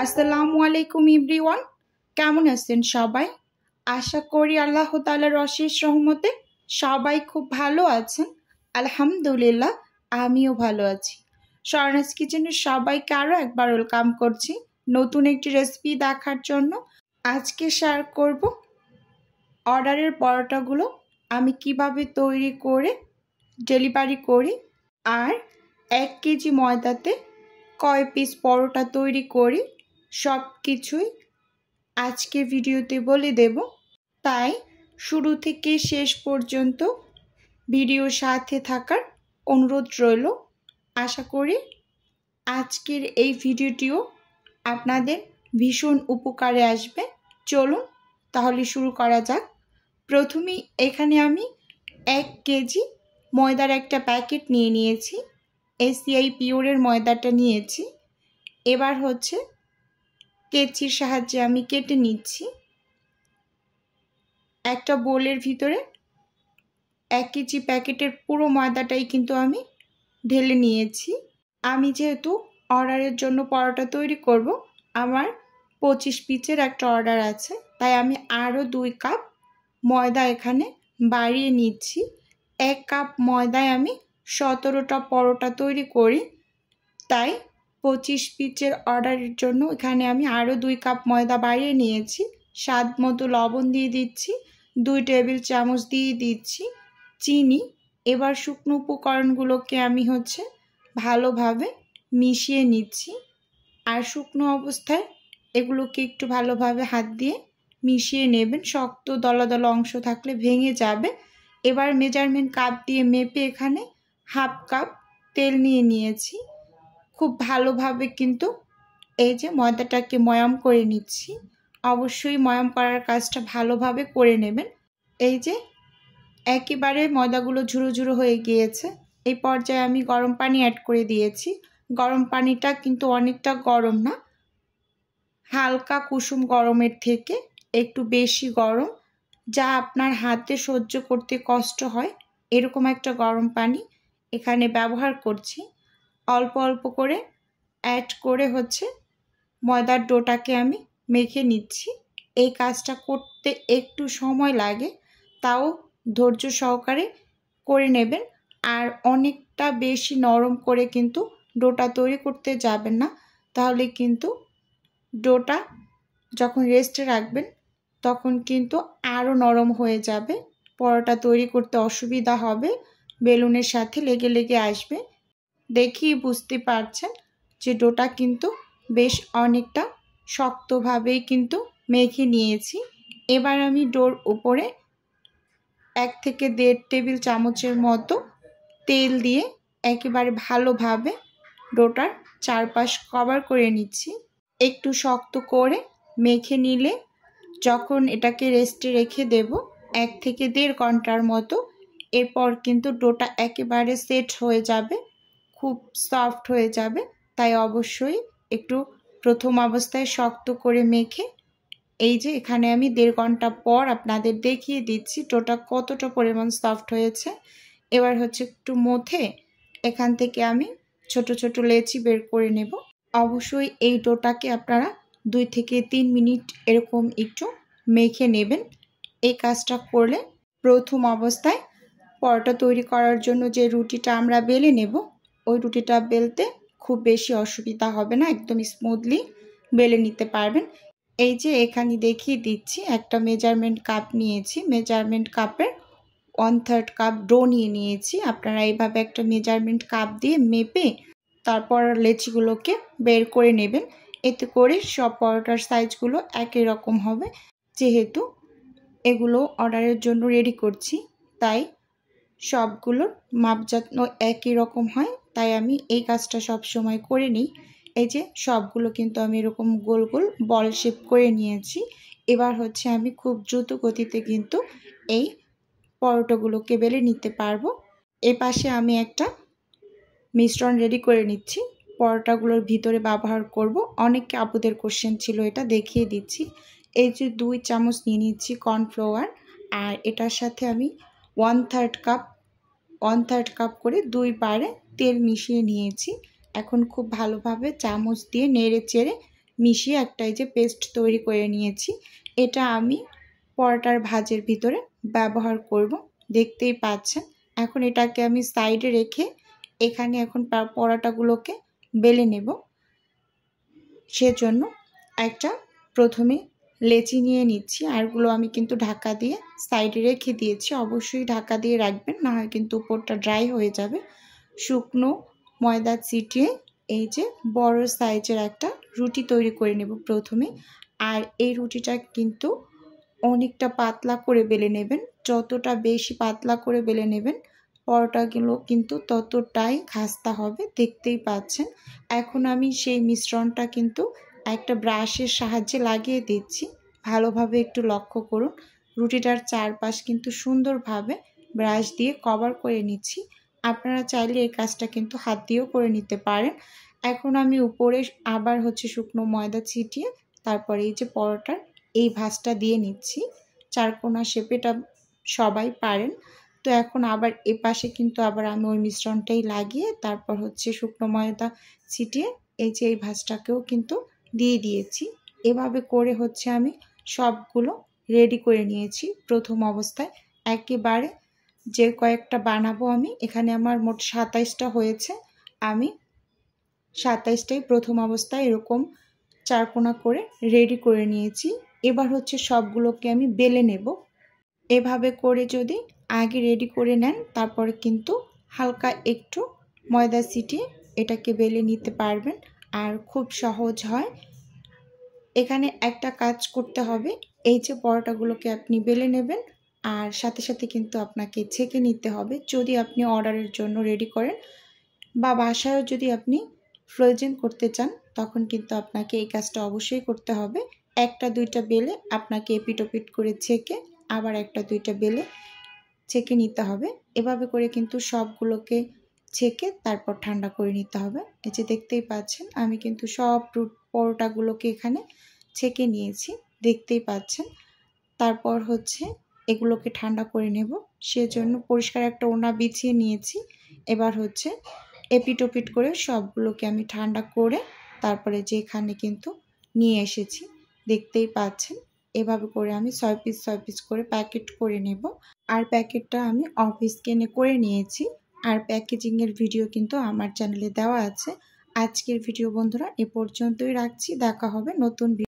আসসালামু আলাইকুম এভরিওয়ান, কেমন আছেন সবাই? আশা করি আল্লাহ তাআলার অশেষ রহমতে সবাই খুব ভালো আছেন। আলহামদুলিল্লাহ, আমিও ভালো আছি। স্বর্ণাস কিচেনের সবাইকে আরও একবার ওয়েলকাম করছি নতুন একটি রেসিপি দেখার জন্য। আজকে শেয়ার করব অর্ডারের পরোটাগুলো আমি কিভাবে তৈরি করে ডেলিভারি করি, আর 1 কেজি ময়দাতে কয় পিস পরোটা তৈরি করি সব কিছুই আজকে ভিডিওতে বলে দেব। তাই শুরু থেকে শেষ পর্যন্ত ভিডিওর সাথে থাকার অনুরোধ রইল। আশা করি আজকের এই ভিডিওটিও আপনাদের ভীষণ উপকারে আসবে। চলুন তাহলে শুরু করা যাক। প্রথমেই এখানে আমি 1 কেজি ময়দার একটা প্যাকেট নিয়ে নিয়েছি। এসিআই পিওরের ময়দাটা নিয়েছি। এবার হচ্ছে কেচির সাহায্যে আমি কেটে নিচ্ছি। একটা বোলের ভিতরে 1 কেজি প্যাকেটের পুরো ময়দাটাই কিন্তু আমি ঢেলে নিয়েছি। আমি যেহেতু অর্ডারের জন্য পরোটা তৈরি করব, আমার 25 পিসের একটা অর্ডার আছে, তাই আমি আরও 2 কাপ ময়দা এখানে বাড়িয়ে নিচ্ছি। 1 কাপ ময়দায় আমি 17টা পরোটা তৈরি করি, তাই 25 পিসের অর্ডারের জন্য এখানে আমি আরও 2 কাপ ময়দা বাড়িয়ে নিয়েছি। স্বাদ মতো লবণ দিয়ে দিচ্ছি, 2 টেবিল চামচ দিয়ে দিচ্ছি চিনি। এবার শুকনো উপকরণগুলোকে আমি ভালোভাবে মিশিয়ে নিচ্ছি। আর শুকনো অবস্থায় এগুলোকে একটু ভালোভাবে হাত দিয়ে মিশিয়ে নেবেন, শক্ত দলা দলা অংশ থাকলে ভেঙে যাবে। এবার মেজারমেন্ট কাপ দিয়ে মেপে এখানে 1/2 কাপ তেল নিয়ে নিয়েছি। খুব ভালোভাবে কিন্তু এই যে ময়দাটাকে ময়াম করে নিচ্ছি। অবশ্যই ময়াম করার কাজটা ভালোভাবে করে নেবেন। এই যে একেবারে ময়দাগুলো ঝুরো ঝুরো হয়ে গিয়েছে। এই পর্যায়ে আমি গরম পানি অ্যাড করে দিয়েছি। গরম পানিটা কিন্তু অনেকটা গরম না, হালকা কুসুম গরমের থেকে একটু বেশি গরম, যা আপনার হাতে সহ্য করতে কষ্ট হয় এরকম একটা গরম পানি এখানে ব্যবহার করছি। অল্প অল্প করে অ্যাড করে ময়দার ডোটাকে আমি মেখে নিচ্ছি। এই কাজটা করতে একটু সময় লাগে, তাও ধৈর্য সহকারে করে নেবেন। আর অনেকটা বেশি নরম করে কিন্তু ডোটা তৈরি করতে যাবেন না, তাহলে কিন্তু ডোটা যখন রেস্টে রাখবেন তখন কিন্তু আরও নরম হয়ে যাবে। পরোটা তৈরি করতে অসুবিধা হবে, বেলুনের সাথে লেগে লেগে আসবে। দেখেই বুঝতে পারছেন যে ডোটা কিন্তু বেশ অনেকটা শক্তভাবেই কিন্তু মেখে নিয়েছি। এবার আমি ডোর উপরে 1 থেকে 1.5 টেবিল চামচের মতো তেল দিয়ে একেবারে ভালোভাবে ডোটার চারপাশ কভার করে নিচ্ছি। একটু শক্ত করে মেখে নিলে যখন এটাকে রেস্টে রেখে দেব 1 থেকে 1.5 ঘন্টার মতো, এরপর কিন্তু ডোটা একেবারে সেট হয়ে যাবে, খুব সফট হয়ে যাবে। তাই অবশ্যই একটু প্রথম অবস্থায় শক্ত করে মেখে, এই যে এখানে আমি 1.5 ঘন্টা পর আপনাদের দেখিয়ে দিচ্ছি ডোটা কতটা পরিমাণ সফট হয়েছে। এবার একটু মথে এখান থেকে আমি ছোট ছোট লেচি বের করে নেব। অবশ্যই এই ডোটাকে আপনারা 2 থেকে 3 মিনিট এরকম একটু মেখে নেবেন। এই কাজটা করলে প্রথম অবস্থায় পরোটা তৈরি করার জন্য যে রুটিটা আমরা বেলে নেব, ওই রুটিটা বেলতে খুব বেশি অসুবিধা হবে না, একদম স্মুথলি বেলে নিতে পারবেন। এই যে এখানে দেখিয়ে দিচ্ছি, একটা মেজারমেন্ট কাপ নিয়েছি, মেজারমেন্ট কাপের 1/3 কাপ ডো নিয়ে নিয়েছি। আপনারা এইভাবে একটা মেজারমেন্ট কাপ দিয়ে মেপে তারপর লেচিগুলোকে বের করে নেবেন। এতে করে সব পরোটার সাইজগুলো একই রকম হবে। যেহেতু এগুলো অর্ডারের জন্য রেডি করছি, তাই সবগুলোর মাপযাত্ন একই রকম হয়, তাই আমি এই কাজটা সব সময় করে নিই। এই যে সবগুলো কিন্তু আমি এরকম গোল গোল বল শেপ করে নিয়েছি। এবার আমি খুব দ্রুত গতিতে কিন্তু এই পরোটাগুলোকে বেলে নিতে পারবো। এ পাশে আমি একটা মিশ্রণ রেডি করে নিচ্ছি, পরোটাগুলোর ভিতরে ব্যবহার করব। অনেকে আপুদের কোশ্চেন ছিল, এটা দেখিয়ে দিচ্ছি। এই যে 2 চামচ নিয়ে নিচ্ছি কর্নফ্লাওয়ার, আর এটার সাথে আমি 1/3 কাপ 1/3 কাপ করে 2 পারে তেল মিশিয়ে নিয়েছি। এখন খুব ভালোভাবে চামচ দিয়ে নেড়ে চেড়ে মিশিয়ে একটা এই যে পেস্ট তৈরি করে নিয়েছি। এটা আমি পরোটার ভাজের ভিতরে ব্যবহার করব, দেখতেই পাচ্ছেন। এখন এটাকে আমি সাইডে রেখে এখানে এখন পরোটাগুলোকে বেলে নেব। সেজন্য একটা প্রথমে লেচি নিয়ে নিচ্ছি, আরগুলো আমি কিন্তু ঢাকা দিয়ে সাইডে রেখে দিয়েছি। অবশ্যই ঢাকা দিয়ে রাখবেন, না হয় কিন্তু উপরটা ড্রাই হয়ে যাবে। শুকনো ময়দা ছিটিয়ে এই যে বড় সাইজের একটা রুটি তৈরি করে নেব প্রথমে। আর এই রুটিটা কিন্তু অনেকটা পাতলা করে বেলে নেবেন। যতটা বেশি পাতলা করে বেলে নেবেন পরোটাগুলো কিন্তু ততটাই খাস্তা হবে, দেখতেই পাচ্ছেন। এখন আমি সেই মিশ্রণটা কিন্তু একটা ব্রাশের সাহায্যে লাগিয়ে দিচ্ছি। ভালোভাবে একটু লক্ষ্য করুন, রুটিটার চারপাশ কিন্তু সুন্দরভাবে ব্রাশ দিয়ে কভার করে নিচ্ছি। আপনারা চাইলে এই কাজটা কিন্তু হাত দিয়েও করে নিতে পারেন। এখন আমি উপরে আবার শুকনো ময়দা ছিটিয়ে তারপরে এই যে পরোটার এই ভাঁজটা দিয়ে নিচ্ছি। চারকোনা শেপে এটা সবাই পারেন। তো এখন আবার এপাশে কিন্তু আবার আমি ওই মিশ্রণটাই লাগিয়ে তারপর শুকনো ময়দা ছিটিয়ে এই যে এই ভাঁজটাকেও কিন্তু দিয়ে দিয়েছি। এভাবে করে আমি সবগুলো রেডি করে নিয়েছি প্রথম অবস্থায়। একেবারে যে কয়েকটা বানাবো আমি, এখানে আমার মোট 27টা হয়েছে। আমি 27টাই প্রথম অবস্থায় এরকম চারকোনা করে রেডি করে নিয়েছি। এবার সবগুলোকে আমি বেলে নেব। এভাবে করে যদি আগে রেডি করে নেন তারপরে কিন্তু হালকা একটু ময়দা ছিটিয়ে এটাকে বেলে নিতে পারবেন, আর খুব সহজ হয়। এখানে একটা কাজ করতে হবে, এই যে পরোটাগুলোকে আপনি বেলে নেবেন আর সাথে সাথে কিন্তু আপনাকে ছেঁকে নিতে হবে। যদি আপনি অর্ডারের জন্য রেডি করেন বা বাসায়ও যদি আপনি ফ্রোজেন করতে চান তখন কিন্তু আপনাকে এই কাজটা অবশ্যই করতে হবে। একটা দুইটা বেলে আপনাকে এপিট-ওপিট করে ছেঁকে আবার একটা দুইটা বেলে ছেঁকে নিতে হবে। এভাবে করে কিন্তু সবগুলোকে ছেঁকে তারপর ঠান্ডা করে নিতে হবে। এই যে দেখতেই পাচ্ছেন আমি কিন্তু সব পরোটাগুলোকে এখানে ছেঁকে নিয়েছি, দেখতেই পাচ্ছেন। তারপর এগুলোকে ঠান্ডা করে নেব, সেজন্য পরিষ্কার একটা ওড়না বিছিয়ে নিয়েছি। এবার এপিট-ওপিট করে সবগুলোকে আমি ঠান্ডা করে তারপরে যেখানে কিন্তু নিয়ে এসেছি, দেখতেই পাচ্ছেন। এভাবে করে আমি 6 পিস করে প্যাকেট করে নেব। আর প্যাকেটটা আমি অফ স্ক্যানে করে নিয়েছি। আর প্যাকেজিংয়ের ভিডিও কিন্তু আমার চ্যানেলে দেওয়া আছে। আজকের ভিডিও বন্ধুরা এ পর্যন্তই রাখছি। দেখা হবে নতুন